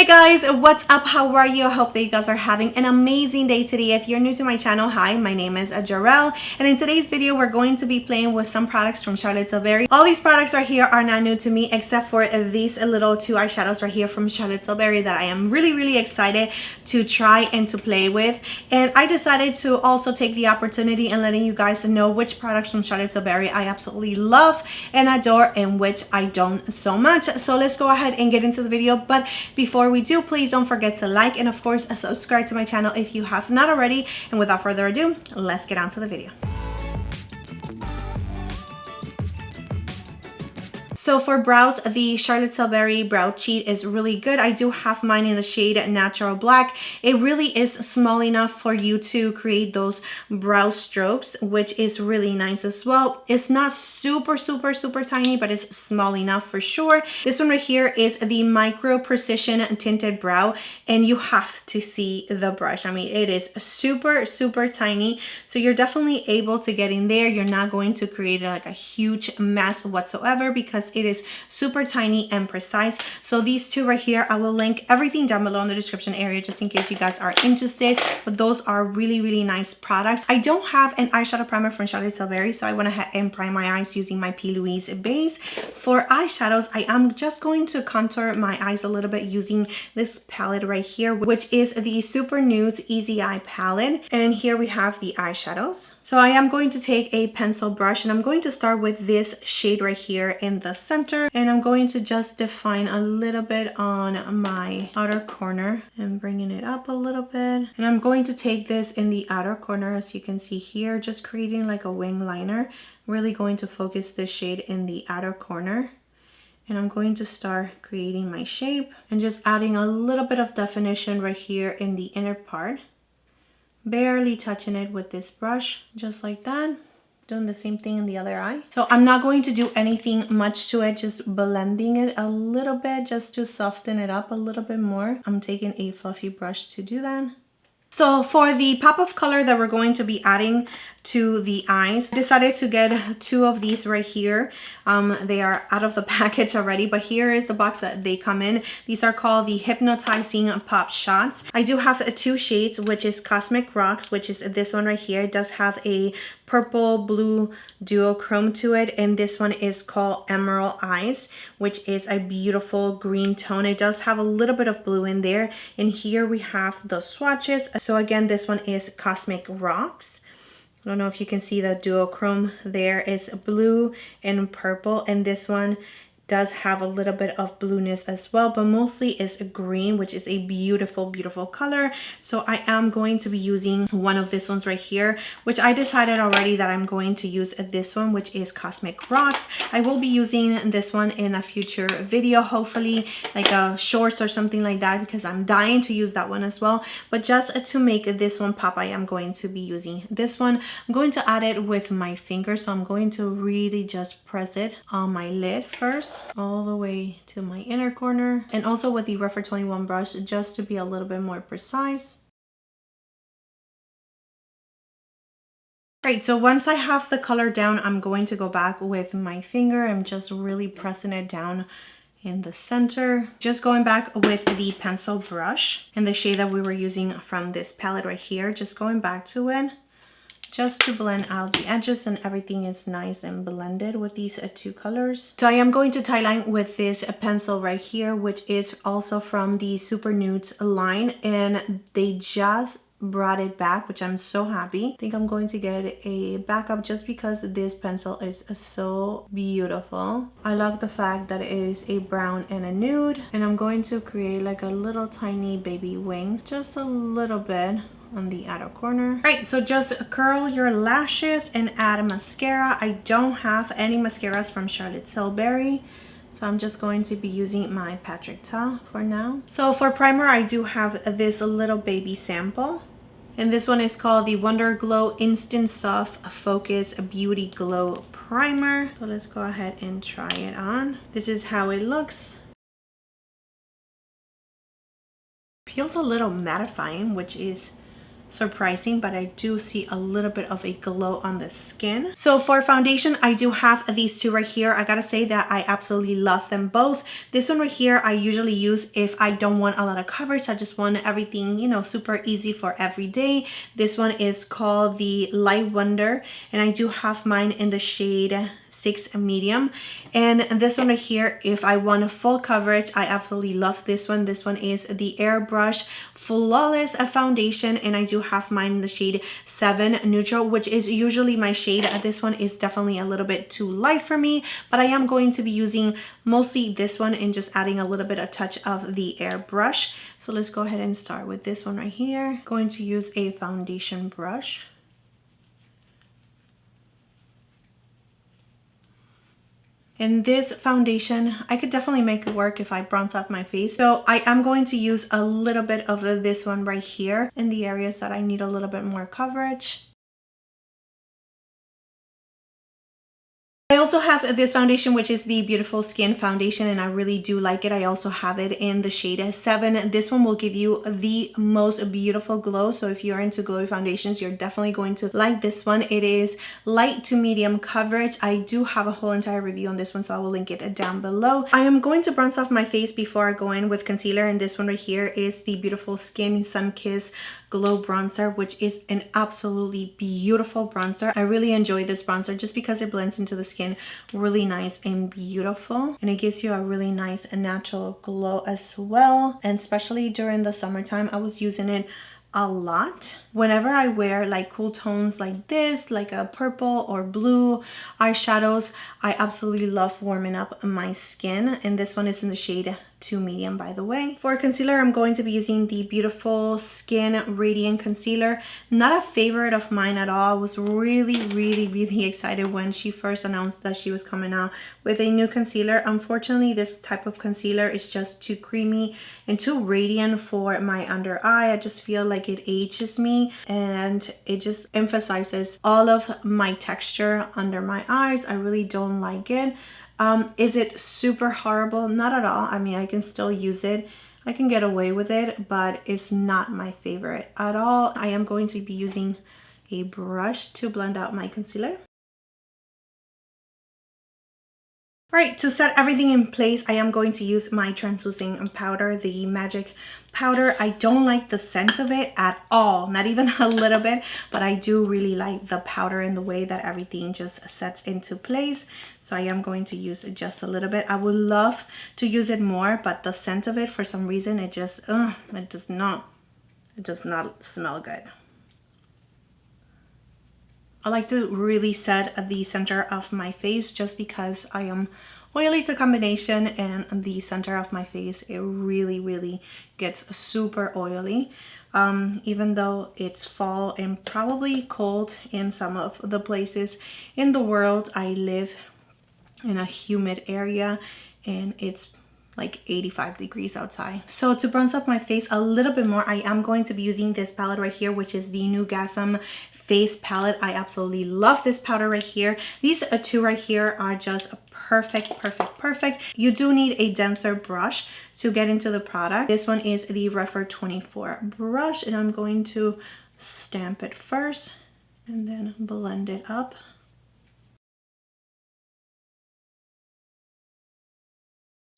Guys, what's up? How are you? I hope that you guys are having an amazing day today. If you're new to my channel, hi, my name is Jarrell, and in today's video we're going to be playing with some products from Charlotte Tilbury. All these products right here are not new to me except for these little two eyeshadows right here from Charlotte Tilbury that I am really excited to try and to play with. And I decided to also take the opportunity and letting you guys know which products from Charlotte Tilbury I absolutely love and adore and which I don't so much. So let's go ahead and get into the video. But before we do, please don't forget to like and of course subscribe to my channel if you have not already. And without further ado, let's get on to the video. So for brows, the Charlotte Tilbury Brow Cheat is really good. I do have mine in the shade Natural Black. It really is small enough for you to create those brow strokes, which is really nice as well. It's not super tiny, but it's small enough for sure. This one right here is the Micro Precision Tinted Brow, and you have to see the brush. I mean, it is super tiny, so you're definitely able to get in there. You're not going to create like a huge mess whatsoever because it is super tiny and precise. So these two right here, I will link everything down below in the description area just in case you guys are interested. But those are really nice products. I don't have an eyeshadow primer from Charlotte Tilbury, so I went ahead and primed my eyes using my P. Louise base. For eyeshadows, I am just going to contour my eyes a little bit using this palette right here, which is the Super Nudes Easy Eye palette. And here we have the eyeshadows. So I am going to take a pencil brush and I'm going to start with this shade right here in the center, and I'm going to just define a little bit on my outer corner and bringing it up a little bit. And I'm going to take this in the outer corner, as you can see here, just creating like a wing liner. Really going to focus this shade in the outer corner. And I'm going to start creating my shape and just adding a little bit of definition right here in the inner part. Barely touching it with this brush, just like that. Doing the same thing in the other eye. So I'm not going to do anything much to it, just blending it a little bit just to soften it up a little bit more. I'm taking a fluffy brush to do that. So for the pop of color that we're going to be adding to the eyes, I decided to get two of these right here. They are out of the package already, but here is the box that they come in. These are called the Hypnotizing Pop Shots. I do have two shades, which is Cosmic Rocks, which is this one right here. It does have a purple blue duochrome to it, and this one is called Emerald Eyes, which is a beautiful green tone. It does have a little bit of blue in there, and here we have the swatches. So again, this one is Cosmic Rocks. I don't know if you can see the duochrome there is blue and purple, and this one does have a little bit of blueness as well, but mostly is green, which is a beautiful color. So I am going to be using one of these ones right here, which I decided already that I'm going to use this one, which is Cosmic Rocks. I will be using this one in a future video, hopefully like a shorts or something like that, because I'm dying to use that one as well. But just to make this one pop, I am going to be using this one. I'm going to add it with my finger, so I'm going to really just press it on my lid first, all the way to my inner corner, and also with the Refer 21 brush just to be a little bit more precise. Right, so once I have the color down, I'm going to go back with my finger. I'm just really pressing it down in the center. Just going back with the pencil brush in the shade that we were using from this palette right here, just going back to it, just to blend out the edges, and everything is nice and blended with these two colors. So I am going to tie line with this pencil right here, which is also from the Super Nudes line, and they just brought it back, which I'm so happy. I think I'm going to get a backup just because this pencil is so beautiful. I love the fact that it is a brown and a nude, and I'm going to create like a little tiny baby wing, just a little bit on the outer corner. Right, so just curl your lashes and add mascara. I don't have any mascaras from Charlotte Tilbury, so I'm just going to be using my Patrick Ta for now. So for primer, I do have this little baby sample, and this one is called the Wonder Glow Instant Soft Focus Beauty Glow Primer. So let's go ahead and try it on. This is how it looks. Feels a little mattifying, which is surprising, but I do see a little bit of a glow on the skin. So for foundation, I do have these two right here. I gotta say that I absolutely love them both. This one right here I usually use if I don't want a lot of coverage. I just want everything, you know, super easy for every day. This one is called the Light Wonder, and I do have mine in the shade 6 medium. And this one right here, if I want a full coverage, I absolutely love this one. This one is the Airbrush Flawless Foundation, and I do have mine in the shade 7 Neutral, which is usually my shade. This one is definitely a little bit too light for me, but I am going to be using mostly this one and just adding a little bit of touch of the Airbrush. So let's go ahead and start with this one right here. Going to use a foundation brush. And this foundation, I could definitely make it work if I bronze up my face. So I am going to use a little bit of this one right here in the areas that I need a little bit more coverage. I also have this foundation, which is the Beautiful Skin Foundation, and I really do like it. I also have it in the shade 7. This one will give you the most beautiful glow. So if you're into glowy foundations, you're definitely going to like this one. It is light to medium coverage. I do have a whole entire review on this one, so I will link it down below. I am going to bronze off my face before I go in with concealer, and this one right here is the Beautiful Skin Sun Kiss Glow Bronzer, which is an absolutely beautiful bronzer. I really enjoy this bronzer just because it blends into the skin really nice and beautiful, and it gives you a really nice and natural glow as well. And especially during the summertime, I was using it a lot. Whenever I wear like cool tones like this, like a purple or blue eyeshadows, I absolutely love warming up my skin. And this one is in the shade 2 medium, by the way. For concealer, I'm going to be using the Beautiful Skin Radiant Concealer. Not a favorite of mine at all. I was really excited when she first announced that she was coming out with a new concealer. Unfortunately, this type of concealer is just too creamy and too radiant for my under eye. I just feel like it ages me, and it just emphasizes all of my texture under my eyes. I really don't like it. Is it super horrible? Not at all. I mean, I can still use it. I can get away with it, but it's not my favorite at all. I am going to be using a brush to blend out my concealer. Alright, to set everything in place, I am going to use my translucent powder, the Magic powder. I don't like the scent of it at all, not even a little bit, but I do really like the powder and the way that everything just sets into place. So I am going to use just a little bit. I would love to use it more, but the scent of it, for some reason, it just, it does not smell good. I like to really set the center of my face just because I am oily to combination, and the center of my face, it really gets super oily. Even though it's fall and probably cold in some of the places in the world. I live in a humid area and it's like 85 degrees outside. So to bronze up my face a little bit more, I am going to be using this palette right here, which is the Nudegasm face palette. I absolutely love this powder right here. These two right here are just perfect. You do need a denser brush to get into the product. This one is the Refer 24 brush, and I'm going to stamp it first and then blend it up.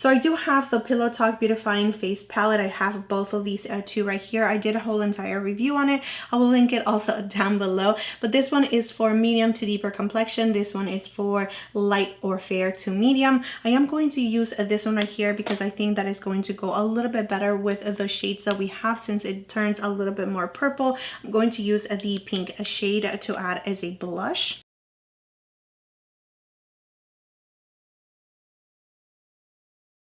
So I do have the Pillow Talk Beautifying Face Palette. I have both of these two right here. I did a whole entire review on it. I will link it also down below. But this one is for medium to deeper complexion. This one is for light or fair to medium. I am going to use this one right here because I think that is going to go a little bit better with the shades that we have, since it turns a little bit more purple. I'm going to use the pink shade to add as a blush.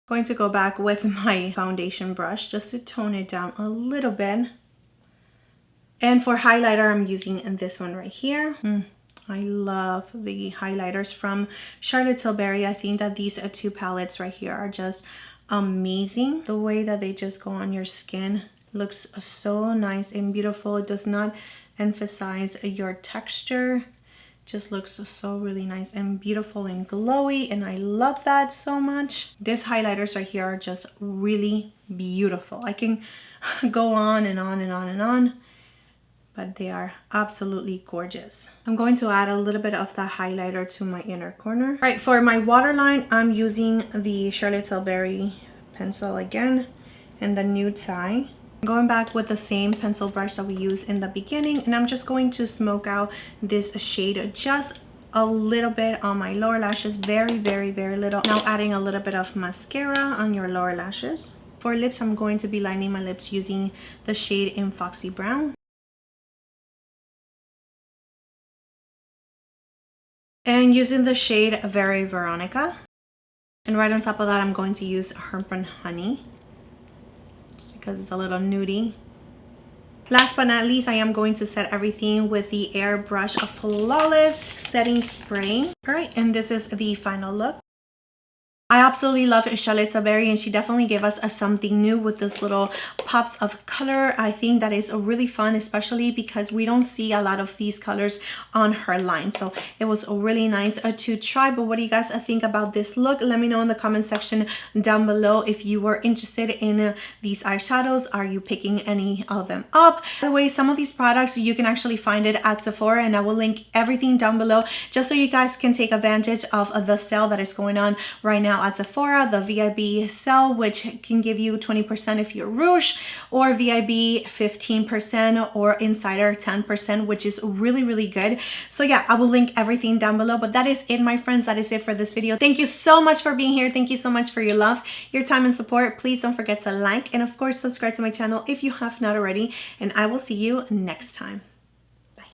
Going to go back with my foundation brush just to tone it down a little bit. And for highlighter, I'm using this one right here. I love the highlighters from Charlotte Tilbury. I think that these two palettes right here are just amazing. The way that they just go on your skin looks so nice and beautiful. It does not emphasize your texture. Just looks so really nice and beautiful and glowy, and I love that so much. These highlighters right here are just really beautiful. I can go on and on and on and on, but they are absolutely gorgeous. I'm going to add a little bit of the highlighter to my inner corner. All right, for my waterline, I'm using the Charlotte Tilbury pencil again in the nude side. I'm going back with the same pencil brush that we used in the beginning, and I'm just going to smoke out this shade just a little bit on my lower lashes, very, very, very little. Now adding a little bit of mascara on your lower lashes. For lips, I'm going to be lining my lips using the shade in Foxy Brown. And using the shade Very Veronica. And right on top of that, I'm going to use Herb and Honey, just because it's a little nudie. Last but not least, I am going to set everything with the Airbrush Flawless Setting Spray. All right, and this is the final look. I absolutely love Charlotte Tilbury, and she definitely gave us something new with this little pops of color. I think that is really fun, especially because we don't see a lot of these colors on her line. So it was really nice to try. But what do you guys think about this look? Let me know in the comment section down below if you were interested in these eyeshadows. Are you picking any of them up? By the way, some of these products you can actually find it at Sephora, and I will link everything down below just so you guys can take advantage of the sale that is going on right now at Sephora, the VIB sale, which can give you 20% if you're Rouge, or VIB 15%, or Insider 10%, which is really, really good. So yeah, I will link everything down below. But that is it, my friends. That is it for this video. Thank you so much for being here. Thank you so much for your love, your time, and support. Please don't forget to like and of course subscribe to my channel if you have not already, and I will see you next time.